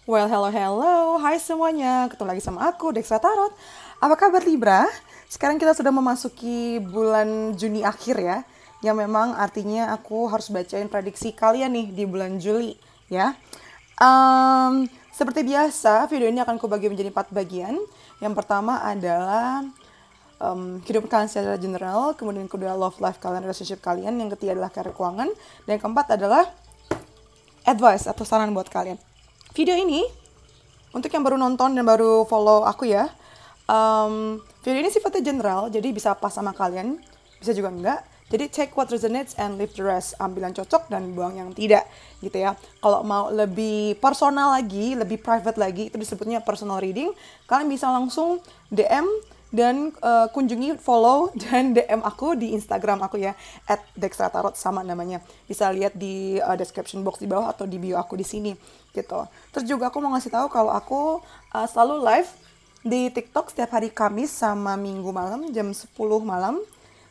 Well, hello, hello. Hai semuanya. Ketemu lagi sama aku, Dextra Tarot. Apa kabar Libra? Sekarang kita sudah memasuki bulan Juni akhir ya. Yang memang artinya aku harus bacain prediksi kalian nih di bulan Juli ya. Seperti biasa, video ini akan aku bagi menjadi 4 bagian. Yang pertama adalah kehidupan kalian secara general, kemudian kedua love life kalian, relationship kalian, yang ketiga adalah karir keuangan, dan yang keempat adalah advice atau saran buat kalian. Video ini untuk yang baru nonton dan baru follow aku ya, video ini sifatnya general, jadi bisa pas sama kalian, bisa juga enggak. Jadi take what resonates and leave the rest. Ambil yang cocok dan buang yang tidak, gitu ya. Kalau mau lebih personal lagi, lebih private lagi, itu disebutnya personal reading. Kalian bisa langsung DM dan kunjungi, follow dan DM aku di Instagram aku ya, @dextratarot sama namanya. Bisa lihat di description box di bawah atau di bio aku di sini, gitu. Terus juga aku mau ngasih tahu kalau aku selalu live di TikTok setiap hari Kamis sama Minggu malam jam 10 malam.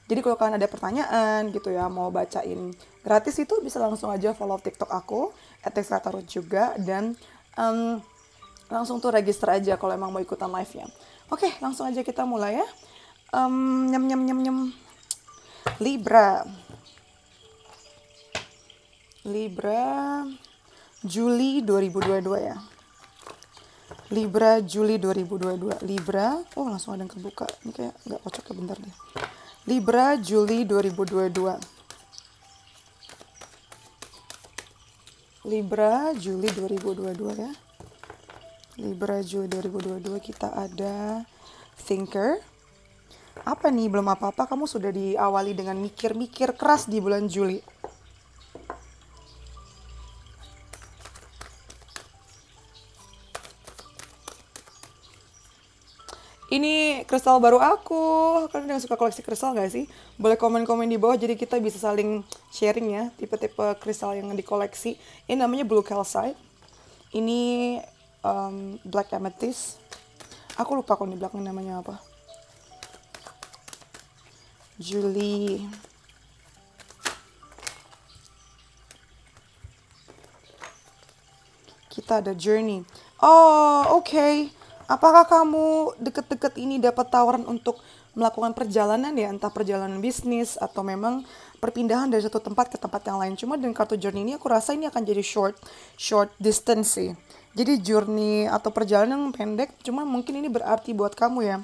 Jadi kalau kalian ada pertanyaan gitu ya, mau bacain gratis itu bisa langsung aja follow TikTok aku @dextratarot juga, dan langsung tuh register aja kalau emang mau ikutan live-nya. Oke, langsung aja kita mulai ya. Nyam nyam nyam nyam. Libra. Libra Juli 2022 ya. Libra Juli 2022. Libra, oh langsung ada yang kebuka. Ini kayak nggak cocok ya, bentar deh. Libra Juli 2022. Libra Juli 2022 ya. Libra Juli 2022 kita ada Thinker. Apa nih, belum apa-apa kamu sudah diawali dengan mikir-mikir keras di bulan Juli. Ini kristal baru aku. Kalian yang suka koleksi kristal gak sih? Boleh komen-komen di bawah jadi kita bisa saling sharing ya tipe-tipe kristal yang dikoleksi. Ini namanya Blue Calcite. Ini Black Amethyst. Aku lupa kok di belakang namanya apa. Julie. Kita ada Journey. Oh, oke. Apakah kamu deket-deket ini dapat tawaran untuk melakukan perjalanan ya, entah perjalanan bisnis atau memang perpindahan dari satu tempat ke tempat yang lain. Cuma dengan kartu journey ini aku rasa ini akan jadi short distance sih. Jadi journey atau perjalanan yang pendek, cuma mungkin ini berarti buat kamu ya.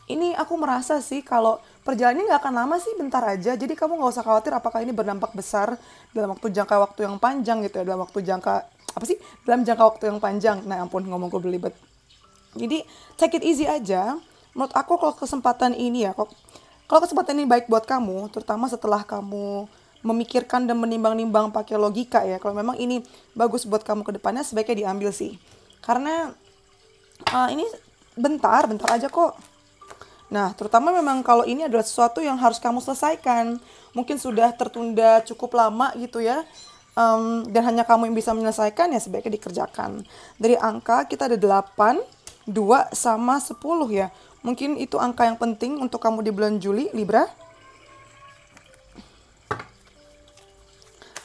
Ini aku merasa sih kalau perjalanan ini nggak akan lama sih, bentar aja. Jadi kamu nggak usah khawatir apakah ini berdampak besar dalam jangka waktu yang panjang gitu ya, dalam jangka waktu yang panjang. Nah ampun, ngomongku belibet. Jadi take it easy aja. Menurut aku kalau kesempatan ini ya, kalau kesempatan ini baik buat kamu, terutama setelah kamu memikirkan dan menimbang-nimbang pakai logika ya. Kalau memang ini bagus buat kamu ke depannya, sebaiknya diambil sih. Karena ini bentar aja kok. Nah, terutama memang kalau ini adalah sesuatu yang harus kamu selesaikan. Mungkin sudah tertunda cukup lama gitu ya. Dan hanya kamu yang bisa menyelesaikan ya, sebaiknya dikerjakan. Dari angka kita ada 8, 2 sama 10 ya. Mungkin itu angka yang penting untuk kamu di bulan Juli, Libra.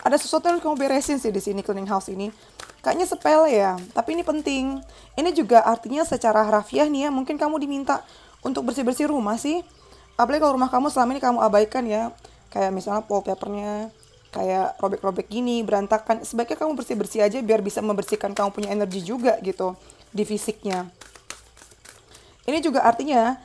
Ada sesuatu yang kamu beresin sih di sini, cleaning house ini. Kayaknya sepele ya, tapi ini penting. Ini juga artinya secara harafiah nih ya, mungkin kamu diminta untuk bersih-bersih rumah sih. Apalagi kalau rumah kamu selama ini kamu abaikan ya. Kayak misalnya wallpapernya kayak robek-robek gini, berantakan. Sebaiknya kamu bersih-bersih aja biar bisa membersihkan kamu punya energi juga gitu di fisiknya. Ini juga artinya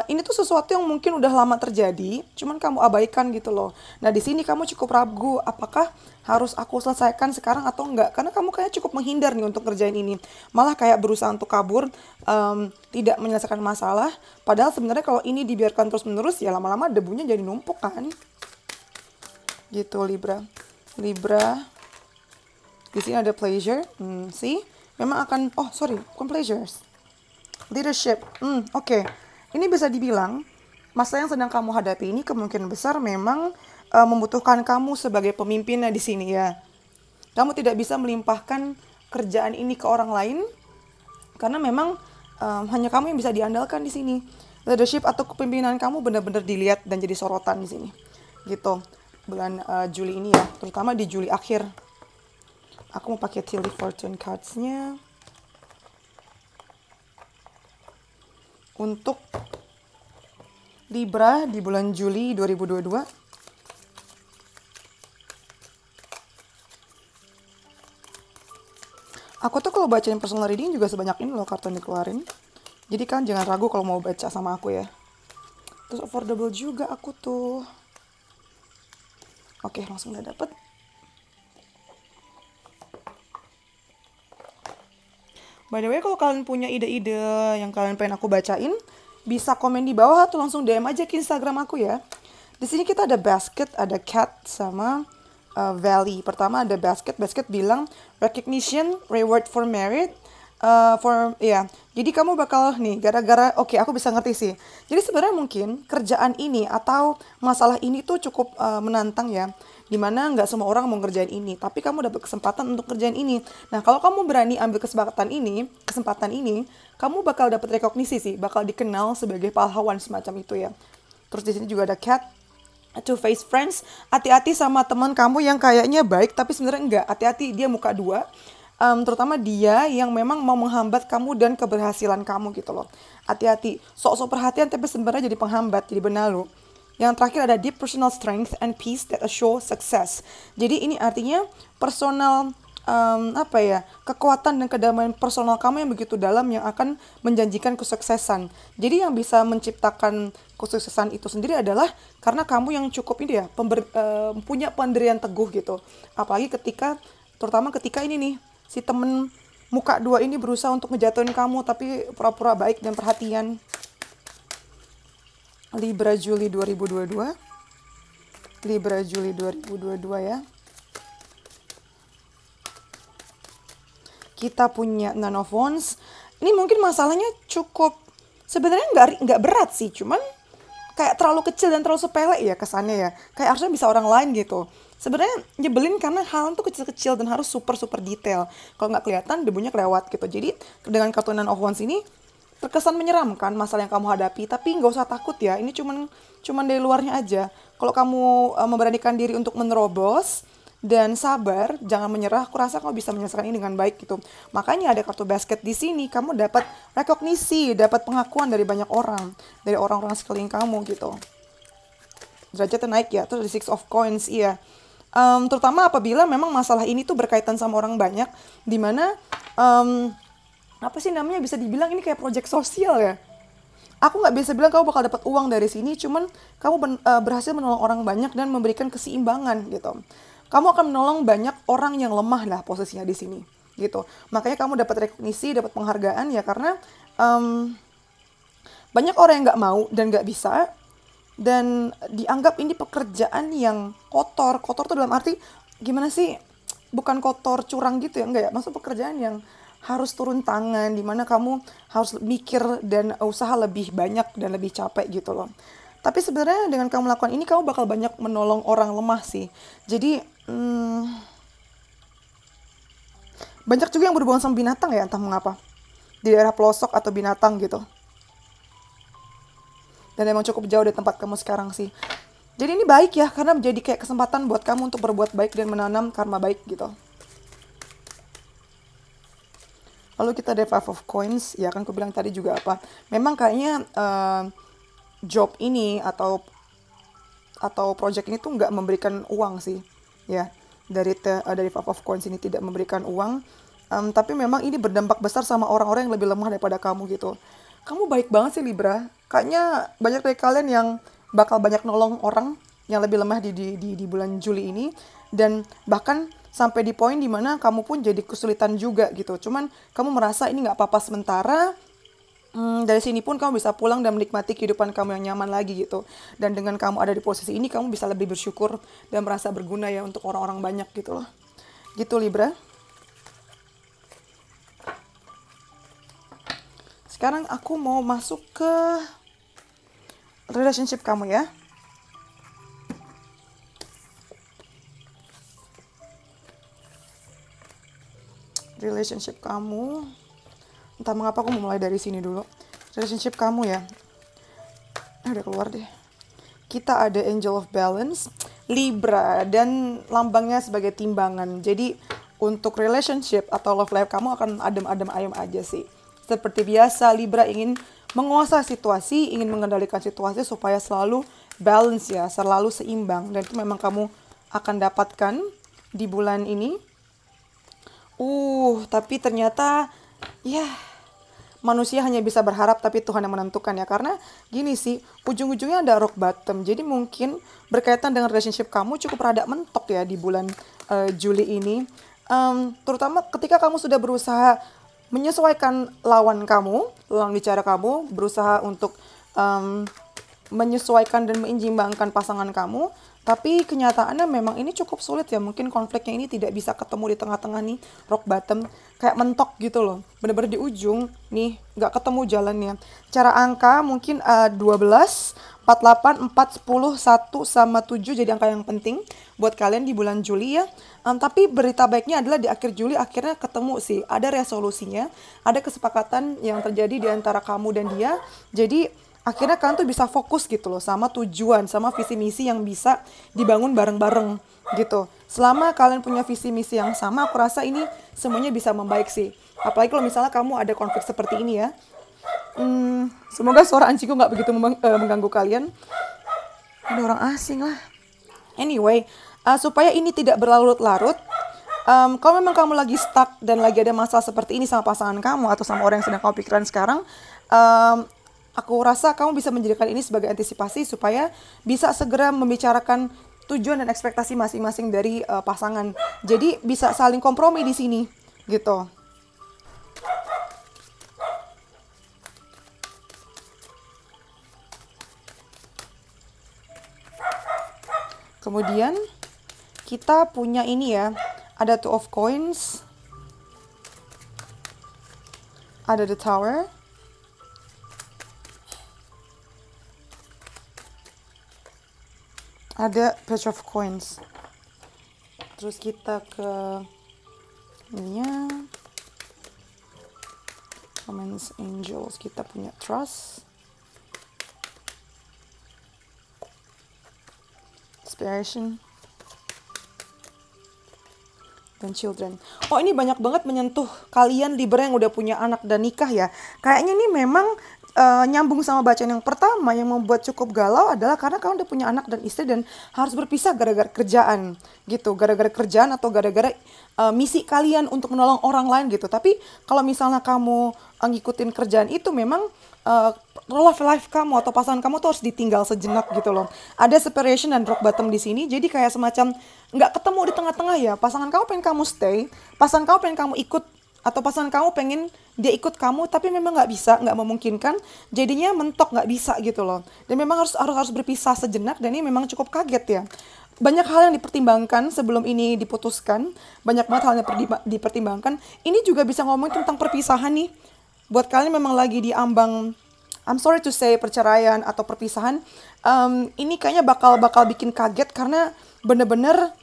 ini tuh sesuatu yang mungkin udah lama terjadi, cuman kamu abaikan gitu loh. Nah di sini kamu cukup ragu, apakah harus aku selesaikan sekarang atau enggak? Karena kamu kayak cukup menghindar nih untuk ngerjain ini, malah kayak berusaha untuk kabur, tidak menyelesaikan masalah. Padahal sebenarnya kalau ini dibiarkan terus-menerus ya lama-lama debunya jadi numpuk kan? Gitu Libra. Libra. Di sini ada pleasure, see? Memang akan, bukan pleasures. Leadership, oke. Ini bisa dibilang masalah yang sedang kamu hadapi ini kemungkinan besar memang membutuhkan kamu sebagai pemimpinnya di sini ya. Kamu tidak bisa melimpahkan kerjaan ini ke orang lain karena memang hanya kamu yang bisa diandalkan di sini. Leadership atau kepemimpinan kamu benar-benar dilihat dan jadi sorotan di sini. Gitu. Bulan Juli ini ya, terutama di Juli akhir. Aku mau pakai Tilly Fortune cards-nya. untuk Libra di bulan Juli 2022. Aku tuh kalau bacain personal reading juga sebanyak ini loh kartu yang dikeluarin. Jadi kan jangan ragu kalau mau baca sama aku ya. Terus affordable juga aku tuh. Oke, langsung udah dapet. By the way, kalau kalian punya ide-ide yang kalian pengen aku bacain, bisa komen di bawah atau langsung DM aja ke Instagram aku ya. Di sini kita ada basket, ada cat, sama valley. Pertama ada basket bilang recognition, reward for merit, jadi kamu bakal nih gara-gara oke, aku bisa ngerti sih. Jadi sebenarnya mungkin kerjaan ini atau masalah ini tuh cukup menantang ya. Dimana nggak semua orang mau ngerjain ini, tapi kamu dapat kesempatan untuk kerjain ini. Nah kalau kamu berani ambil kesempatan ini, kamu bakal dapat rekognisi sih, bakal dikenal sebagai pahlawan semacam itu ya. Terus di sini juga ada cat, two face friends. Hati-hati sama teman kamu yang kayaknya baik tapi sebenarnya enggak. Hati-hati, dia muka dua. Terutama dia yang memang mau menghambat kamu dan keberhasilan kamu gitu loh. Hati-hati, sok-sok perhatian tapi sebenarnya jadi penghambat, jadi benalu. Yang terakhir ada deep personal strength and peace that assure success. Jadi ini artinya personal kekuatan dan kedamaian personal kamu yang begitu dalam yang akan menjanjikan kesuksesan. Jadi yang bisa menciptakan kesuksesan itu sendiri adalah karena kamu yang cukup ini ya, punya pendirian teguh gitu. Apalagi terutama ketika ini nih, si temen muka dua ini berusaha untuk ngejatuhin kamu tapi pura-pura baik dan perhatian. Libra Juli 2022. Libra Juli 2022 ya. Kita punya Nine of Wands. Ini mungkin masalahnya cukup sebenarnya nggak berat sih, cuman kayak terlalu kecil dan terlalu sepele ya kesannya ya. Kayak harusnya bisa orang lain gitu. Sebenarnya nyebelin karena hal itu kecil-kecil dan harus super detail. Kalau nggak kelihatan debunya kelewat gitu. Jadi dengan kartu Nine of Wands ini terkesan menyeramkan masalah yang kamu hadapi, tapi nggak usah takut ya. Ini cuman dari luarnya aja. Kalau kamu memberanikan diri untuk menerobos dan sabar, jangan menyerah, aku rasa kamu bisa menyelesaikan ini dengan baik gitu. Makanya ada kartu basket di sini, kamu dapat rekognisi, dapat pengakuan dari banyak orang, dari orang-orang sekeliling kamu gitu. Derajatnya naik ya, terus di Six of Coins, iya. Terutama apabila memang masalah ini tuh berkaitan sama orang banyak, dimana apa sih namanya, bisa dibilang ini kayak proyek sosial ya. Aku nggak bisa bilang kamu bakal dapat uang dari sini, cuman kamu berhasil menolong orang banyak dan memberikan keseimbangan gitu. Kamu akan menolong banyak orang yang lemah lah posisinya di sini gitu. Makanya kamu dapat rekognisi, dapat penghargaan ya karena banyak orang yang nggak mau dan nggak bisa dan dianggap ini pekerjaan yang kotor. Kotor tuh dalam arti gimana sih? Bukan kotor curang gitu ya, enggak ya. Maksud pekerjaan yang harus turun tangan, dimana kamu harus mikir dan usaha lebih banyak dan lebih capek gitu loh. Tapi sebenarnya dengan kamu melakukan ini, kamu bakal banyak menolong orang lemah sih. Jadi banyak juga yang berhubungan sama binatang ya, entah mengapa. Di daerah pelosok atau binatang gitu. Dan emang cukup jauh dari tempat kamu sekarang sih. Jadi ini baik ya, karena menjadi kayak kesempatan buat kamu untuk berbuat baik dan menanam karma baik gitu. Lalu kita ada Five of Coins, ya kan aku bilang tadi juga apa. Memang kayaknya job ini atau project ini tuh nggak memberikan uang sih. Ya, dari Five of Coins ini tidak memberikan uang. Tapi memang ini berdampak besar sama orang-orang yang lebih lemah daripada kamu gitu. Kamu baik banget sih Libra. Kayaknya banyak dari kalian yang bakal banyak nolong orang yang lebih lemah di bulan Juli ini. Dan bahkan sampai di poin dimana kamu pun jadi kesulitan juga gitu. Cuman kamu merasa ini nggak apa-apa sementara. Dari sini pun kamu bisa pulang dan menikmati kehidupan kamu yang nyaman lagi gitu. Dan dengan kamu ada di posisi ini, kamu bisa lebih bersyukur dan merasa berguna ya untuk orang-orang banyak gitu loh. Gitu Libra. Sekarang aku mau masuk ke relationship kamu ya. Relationship kamu. Entah mengapa aku mau mulai dari sini dulu. Relationship kamu ya. Udah keluar deh. Kita ada Angel of Balance, Libra, dan lambangnya sebagai timbangan. Jadi untuk relationship atau love life kamu akan adem-adem ayem aja sih. Seperti biasa Libra ingin menguasai situasi, ingin mengendalikan situasi supaya selalu balance ya, selalu seimbang. Dan itu memang kamu akan dapatkan di bulan ini. Tapi ternyata ya manusia hanya bisa berharap tapi Tuhan yang menentukan ya. Karena gini sih, ujung-ujungnya ada rock bottom. Jadi mungkin berkaitan dengan relationship kamu cukup rada mentok ya di bulan Juli ini. Terutama ketika kamu sudah berusaha menyesuaikan lawan bicara kamu, berusaha untuk menyesuaikan dan menyeimbangkan pasangan kamu, tapi kenyataannya memang ini cukup sulit ya. Mungkin konfliknya ini tidak bisa ketemu di tengah-tengah nih, rock bottom, kayak mentok gitu loh. Bener-bener di ujung nih, nggak ketemu jalannya. Cara angka mungkin 12, 48, 4, 10, 1, sama 7 jadi angka yang penting buat kalian di bulan Juli ya. Tapi berita baiknya adalah di akhir Juli akhirnya ketemu sih, ada resolusinya, ada kesepakatan yang terjadi di antara kamu dan dia. Jadi akhirnya kalian tuh bisa fokus gitu loh sama tujuan, sama visi misi yang bisa dibangun bareng-bareng gitu. Selama kalian punya visi misi yang sama, aku rasa ini semuanya bisa membaik sih. Apalagi kalau misalnya kamu ada konflik seperti ini ya. Semoga suara anjingku nggak begitu mengganggu kalian. Ada orang asing lah. Anyway, supaya ini tidak berlarut-larut, kalau memang kamu lagi stuck dan lagi ada masalah seperti ini sama pasangan kamu atau sama orang yang sedang kamu pikiran sekarang, aku rasa kamu bisa menjadikan ini sebagai antisipasi supaya bisa segera membicarakan tujuan dan ekspektasi masing-masing dari pasangan. Jadi bisa saling kompromi di sini, gitu. Kemudian kita punya ini ya, ada Two of Coins, ada the Tower, ada Page of Coins. Terus kita ke ininya, Women's Angels, kita punya Trust, Inspiration, dan Children. Oh, ini banyak banget menyentuh kalian Libra yang udah punya anak dan nikah ya. Kayaknya ini memang nyambung sama bacaan yang pertama. Yang membuat cukup galau adalah karena kalian udah punya anak dan istri dan harus berpisah gara-gara kerjaan gitu, gara-gara kerjaan atau gara-gara misi kalian untuk menolong orang lain gitu. Tapi kalau misalnya kamu ngikutin kerjaan itu, memang love life kamu atau pasangan kamu tuh harus ditinggal sejenak gitu loh. Ada separation dan rock bottom di sini. Jadi kayak semacam nggak ketemu di tengah-tengah ya. Pasangan kamu pengen kamu stay, pasangan kamu pengen kamu ikut, atau pasangan kamu pengen dia ikut kamu, tapi memang nggak bisa, nggak memungkinkan. Jadinya mentok, nggak bisa gitu loh. Dan memang harus berpisah sejenak, dan ini memang cukup kaget ya. Banyak hal yang dipertimbangkan sebelum ini diputuskan. Banyak banget hal yang dipertimbangkan. Ini juga bisa ngomongin tentang perpisahan nih. Buat kalian memang lagi di ambang, I'm sorry to say, perceraian atau perpisahan, ini kayaknya bakal bikin kaget karena bener-bener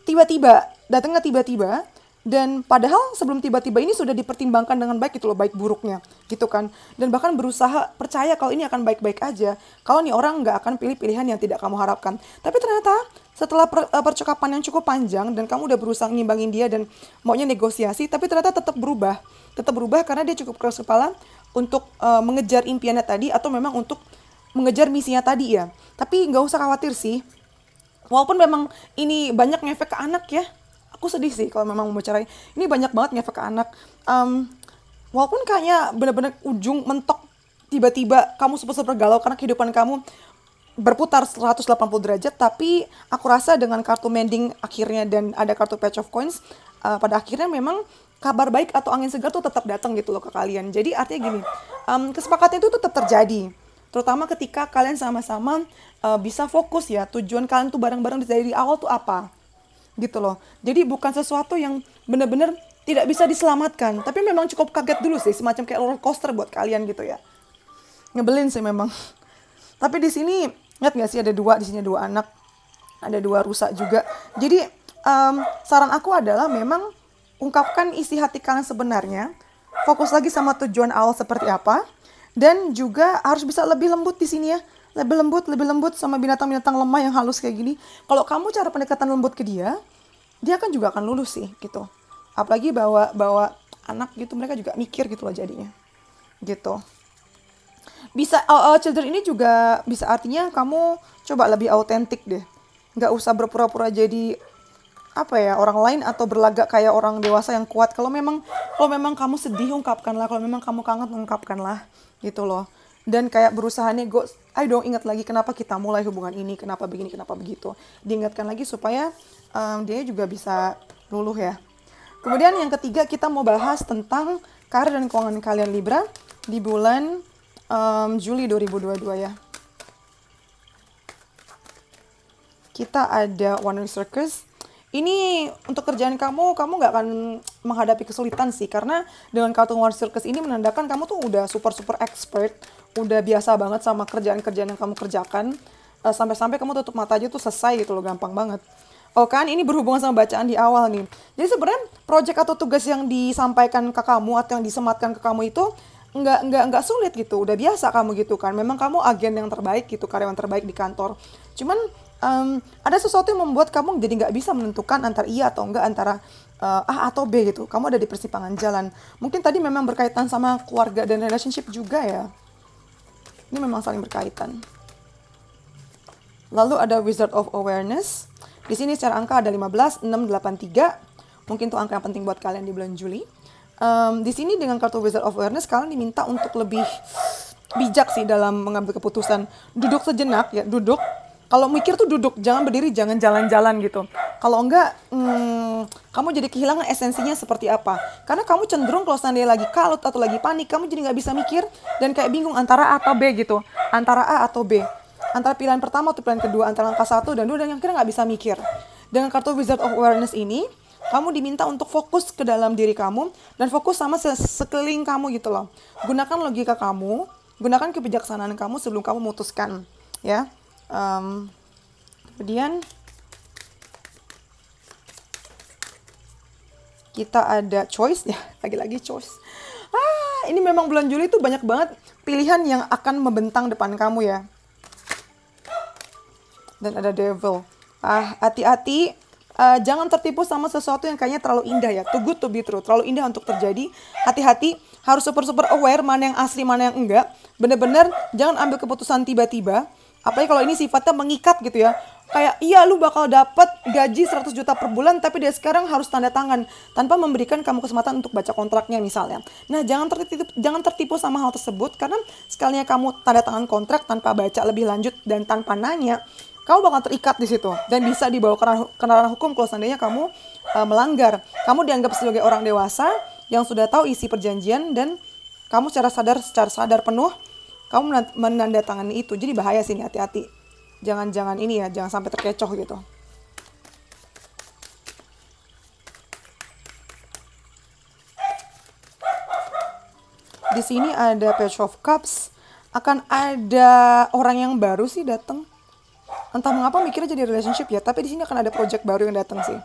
tiba-tiba, datangnya tiba-tiba, dan padahal sebelum tiba-tiba ini sudah dipertimbangkan dengan baik gitu loh, baik buruknya gitu kan. Dan bahkan berusaha percaya kalau ini akan baik-baik aja, kalau nih orang nggak akan pilih pilihan yang tidak kamu harapkan. Tapi ternyata setelah percakapan yang cukup panjang dan kamu udah berusaha ngimbangin dia dan maunya negosiasi, tapi ternyata tetap berubah karena dia cukup keras kepala untuk mengejar impiannya tadi, atau memang untuk mengejar misinya tadi ya. Tapi nggak usah khawatir sih, walaupun memang ini banyak ngefek ke anak ya. Aku sedih sih kalau memang mau cerai. Ini banyak banget ngefek ke anak. Walaupun kayaknya benar-benar ujung mentok, tiba-tiba kamu super galau karena kehidupan kamu berputar 180 derajat, tapi aku rasa dengan kartu mending akhirnya dan ada kartu Page of Coins, pada akhirnya memang kabar baik atau angin segar tuh tetap datang gitu loh ke kalian. Jadi artinya gini, kesepakatan itu tetap terjadi, terutama ketika kalian sama-sama bisa fokus ya, tujuan kalian tuh bareng-bareng dari awal tuh apa gitu loh. Jadi bukan sesuatu yang benar-benar tidak bisa diselamatkan, tapi memang cukup kaget dulu sih, semacam kayak roller coaster buat kalian gitu ya. Ngebelin sih memang. Tapi di sini lihat nggak sih, ada dua di sini, dua anak, ada dua rusa juga. Jadi saran aku adalah memang ungkapkan isi hati kalian sebenarnya, fokus lagi sama tujuan awal seperti apa, dan juga harus bisa lebih lembut di sini ya. Lebih lembut sama binatang-binatang lemah yang halus kayak gini. Kalau kamu cara pendekatan lembut ke dia kan juga akan lulus sih gitu. Apalagi bawa anak gitu, mereka juga mikir gitu loh jadinya. Gitu. Bisa children ini juga bisa artinya kamu coba lebih autentik deh. Nggak usah berpura-pura jadi apa ya, orang lain atau berlagak kayak orang dewasa yang kuat. Kalau memang kamu sedih, ungkapkanlah. Kalau memang kamu kangen, ungkapkanlah gitu loh. Dan kayak berusaha nego, ayo dong ingat lagi kenapa kita mulai hubungan ini, kenapa begini, kenapa begitu. Diingatkan lagi supaya dia juga bisa luluh ya. Kemudian yang ketiga kita mau bahas tentang karir dan keuangan kalian Libra di bulan Juli 2022 ya. Kita ada One Way Circus. Ini untuk kerjaan kamu nggak akan menghadapi kesulitan sih. Karena dengan kartu One Way Circus ini menandakan kamu tuh udah super expert. Udah biasa banget sama kerjaan-kerjaan yang kamu kerjakan. Sampai-sampai kamu tutup mata aja tuh selesai gitu loh, gampang banget. Oh kan, ini berhubungan sama bacaan di awal nih. Jadi sebenarnya project atau tugas yang disampaikan ke kamu atau yang disematkan ke kamu itu nggak sulit gitu, udah biasa kamu gitu kan. Memang kamu agen yang terbaik gitu, karyawan terbaik di kantor. Cuman ada sesuatu yang membuat kamu jadi nggak bisa menentukan antara iya atau enggak, antara A atau B gitu. Kamu ada di persimpangan jalan. Mungkin tadi memang berkaitan sama keluarga dan relationship juga ya. Ini memang saling berkaitan. Lalu ada Wizard of Awareness. Di sini secara angka ada 15, 6, 8, 3. Mungkin itu angka yang penting buat kalian di bulan Juli. Di sini dengan kartu Wizard of Awareness kalian diminta untuk lebih bijak sih dalam mengambil keputusan. Duduk sejenak ya, duduk. Kalau mikir tuh duduk, jangan berdiri, jangan jalan-jalan gitu. Kalau enggak, kamu jadi kehilangan esensinya seperti apa. Karena kamu cenderung kalau seandainya lagi kalut atau lagi panik, kamu jadi nggak bisa mikir dan kayak bingung antara A atau B gitu. Antara A atau B. Antara pilihan pertama atau pilihan kedua, antara angka 1 dan 2, dan yang kira nggak bisa mikir. Dengan kartu Wizard of Awareness ini, kamu diminta untuk fokus ke dalam diri kamu dan fokus sama sekeliling kamu gitu loh. Gunakan logika kamu, gunakan kebijaksanaan kamu sebelum kamu memutuskan, ya. Kemudian kita ada choice ya, lagi-lagi choice. Ini memang bulan Juli itu banyak banget pilihan yang akan membentang depan kamu ya. Dan ada devil. Hati-hati, jangan tertipu sama sesuatu yang kayaknya terlalu indah ya. Too good to be true, terlalu indah untuk terjadi. Hati-hati, harus super aware mana yang asli, mana yang enggak. Bener-bener jangan ambil keputusan tiba-tiba. Apalagi kalau ini sifatnya mengikat gitu ya. Kayak iya lu bakal dapat gaji 100 juta per bulan, tapi dia sekarang harus tanda tangan tanpa memberikan kamu kesempatan untuk baca kontraknya misalnya. Nah, jangan tertipu sama hal tersebut, karena sekalinya kamu tanda tangan kontrak tanpa baca lebih lanjut dan tanpa nanya, kamu bakal terikat di situ dan bisa dibawa ke ranah hukum kalau seandainya kamu melanggar. Kamu dianggap sebagai orang dewasa yang sudah tahu isi perjanjian dan kamu secara sadar penuh kamu menandatangani itu. Jadi bahaya sih, hati-hati. Jangan ini ya, jangan sampai terkecoh gitu. Di sini ada Page of Cups. Akan ada orang yang baru sih datang. Entah mengapa mikirnya jadi relationship ya, tapi di sini akan ada project baru yang datang sih.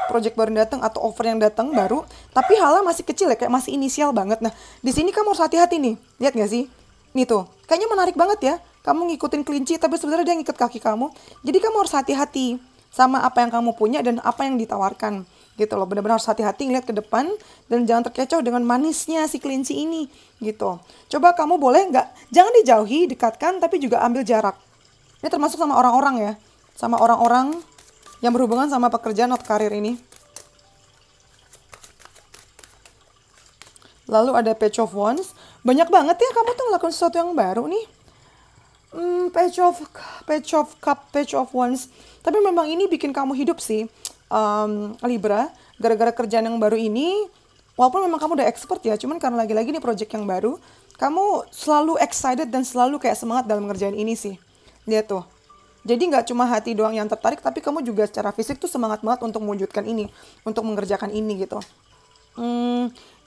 Project baru yang datang atau offer yang datang baru, tapi halnya masih kecil ya, kayak masih inisial banget. Nah, di sini kamu harus hati-hati nih. Lihat gak sih? Nih tuh, kayaknya menarik banget ya. Kamu ngikutin kelinci, tapi sebenarnya dia ngikut kaki kamu. Jadi kamu harus hati-hati sama apa yang kamu punya dan apa yang ditawarkan. Gitu loh, benar-benar harus hati-hati ngeliat ke depan dan jangan terkecoh dengan manisnya si kelinci ini. Gitu. Coba kamu boleh nggak, jangan dijauhi, dekatkan, tapi juga ambil jarak. Ini termasuk sama orang-orang ya. Sama orang-orang yang berhubungan sama pekerjaan atau karir ini. Lalu ada Page of Wands. Banyak banget ya kamu tuh ngelakuin sesuatu yang baru nih. Page of Wands. Tapi memang ini bikin kamu hidup sih, Libra. Gara-gara kerjaan yang baru ini, walaupun memang kamu udah expert ya, cuman karena lagi-lagi nih project yang baru, kamu selalu excited dan selalu kayak semangat dalam ngerjain ini sih. Lihat tuh. Jadi nggak cuma hati doang yang tertarik, tapi kamu juga secara fisik tuh semangat banget untuk mewujudkan ini, untuk mengerjakan ini gitu.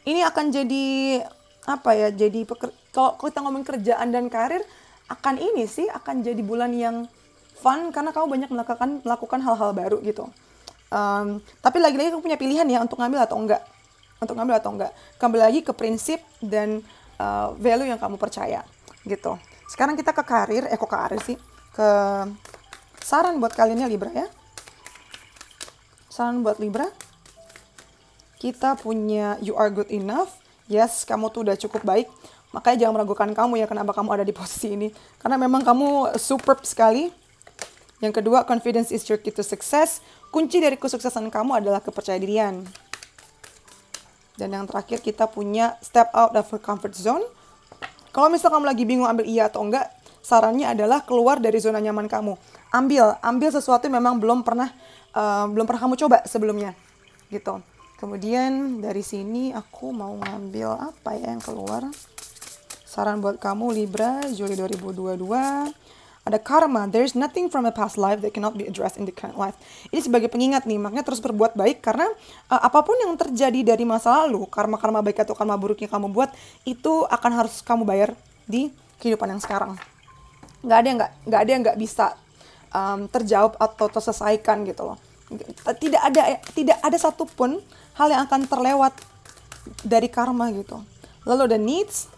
Ini akan jadi apa ya? Jadi kalau kita ngomong kerjaan dan karir, akan jadi bulan yang fun karena kamu banyak melakukan hal-hal baru gitu. Tapi lagi-lagi kamu punya pilihan ya untuk ngambil atau enggak. Kembali lagi ke prinsip dan value yang kamu percaya gitu. Sekarang kita ke karir, ke saran buat kalian ya Libra ya. Saran buat Libra. Kita punya you are good enough. Yes, kamu tuh udah cukup baik. Makanya jangan meragukan kamu ya kenapa kamu ada di posisi ini. Karena memang kamu superb sekali. Yang kedua, confidence is your key to success. Kunci dari kesuksesan kamu adalah kepercayaan. Dan yang terakhir kita punya step out of your comfort zone. Kalau misal kamu lagi bingung ambil iya atau enggak, sarannya adalah keluar dari zona nyaman kamu. Ambil sesuatu yang memang belum pernah kamu coba sebelumnya, gitu. Kemudian dari sini aku mau ngambil apa ya yang keluar? Saran buat kamu Libra, Juli 2022. Ada karma, there's nothing from a past life that cannot be addressed in the current life. Ini sebagai pengingat nih, makanya terus berbuat baik karena apapun yang terjadi dari masa lalu, karma-karma baik atau karma buruk yang kamu buat, itu akan harus kamu bayar di kehidupan yang sekarang. Nggak ada yang nggak bisa terjawab atau terselesaikan gitu loh. Tidak ada satupun hal yang akan terlewat dari karma gitu. Lalu ada needs.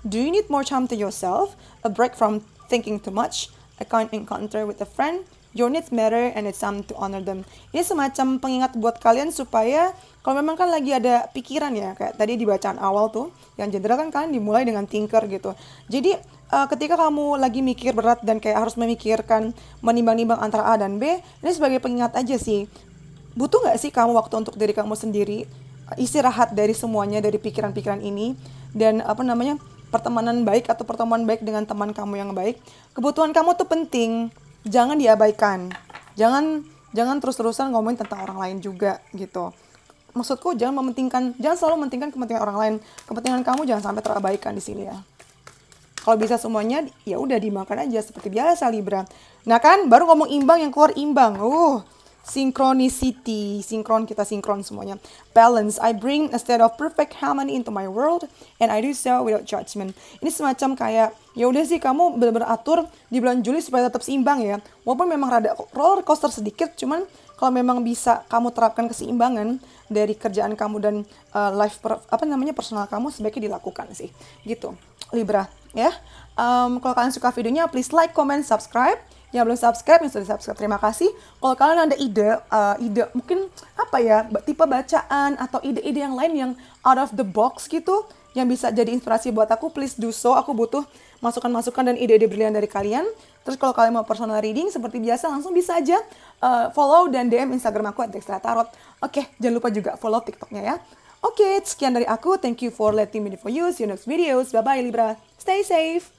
Do you need more time to yourself? A break from thinking too much? A kind encounter with a friend? Your needs matter and it's time to honor them. Ini semacam pengingat buat kalian supaya kalau memang kan lagi ada pikiran ya, kayak tadi di bacaan awal tuh, yang general kan kalian dimulai dengan thinker gitu. Jadi ketika kamu lagi mikir berat dan kayak harus memikirkan menimbang-nimbang antara A dan B, ini sebagai pengingat aja sih. Butuh nggak sih kamu waktu untuk diri kamu sendiri, istirahat dari semuanya, dari pikiran-pikiran ini, dan pertemanan baik atau pertemuan baik dengan teman kamu yang baik. Kebutuhan kamu tuh penting, jangan diabaikan. Jangan terus-terusan ngomongin tentang orang lain juga gitu. Maksudku jangan selalu mementingkan kepentingan orang lain. Kepentingan kamu jangan sampai terabaikan di sini ya. Kalau bisa semuanya ya udah dimakan aja seperti biasa Libra. Nah kan baru ngomong imbang yang keluar imbang. Synchronicity, kita sinkron semuanya. Balance, I bring a state of perfect harmony into my world and I do so without judgment. Ini semacam kayak ya udah sih kamu benar-benar atur di bulan Juli supaya tetap seimbang ya. Walaupun memang rada roller coaster sedikit, cuman kalau memang bisa kamu terapkan keseimbangan dari kerjaan kamu dan personal kamu sebaiknya dilakukan sih. Gitu. Libra ya. Kalau kalian suka videonya please like, comment, subscribe. Yang belum subscribe, yang sudah subscribe, terima kasih. Kalau kalian ada ide mungkin tipe bacaan atau ide-ide yang lain yang out of the box gitu, yang bisa jadi inspirasi buat aku, please do so. Aku butuh masukan-masukan dan ide-ide brilian dari kalian. Terus kalau kalian mau personal reading, seperti biasa langsung bisa aja follow dan DM Instagram aku @dextratarot. Oke, jangan lupa juga follow TikToknya ya. Oke, sekian dari aku. Thank you for letting me for you. See you next videos. Bye-bye Libra. Stay safe.